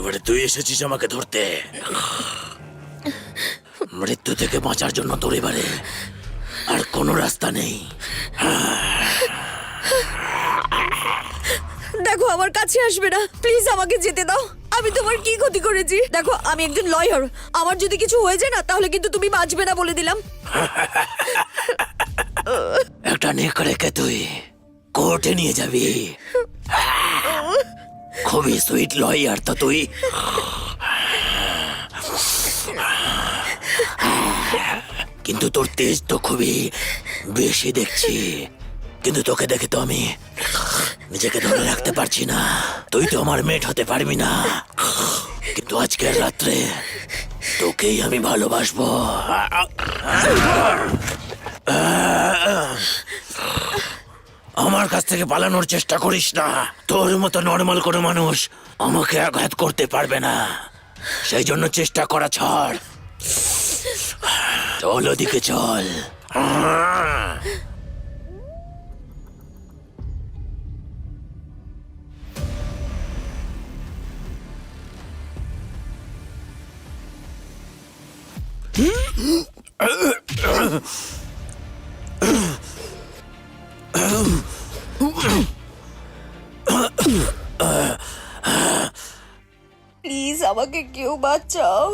এবারে তুই এসেছিস আমাকে ধরতে। মৃত্যু থেকে বাঁচার জন্য তোর এবারে আর কোনো রাস্তা নেই। দেখো, আমার কাছে আসবে না, প্লিজ আমাকে যেতে দাও। আমি তোমার কি ক্ষতি করেছি? দেখো, আমি একজন লয়ার, আমার যদি কিছু হয়ে যায় না তাহলে কিন্তু তুমি বাঁচবে না বলে দিলাম। একটা নেকড়েকে তুই কোর্টে নিয়ে যাবি? খুবই সুইট লয়ার তো তুই। কিন্তু তোর তেজ তো খুবই বেশি দেখছি। কিন্তু তোকে দেখে তো আমি নিজেকে ধরে রাখতে পারছি না। তুই তো আমার মেট হতে পারবি না, কিন্তু আজকের রাত্রে তোকেই আমি ভালোবাসবো। আমার কাছ থেকে পালানোর চেষ্টা করিস না। তোর মতো নর্মাল কোনো মানুষ আমাকে আঘাত করতে পারবে না, সেই জন্য চেষ্টা করা ছাড়। চল ওদিকে চল। প্লিজ আমাকে কেউ বাঁচাও।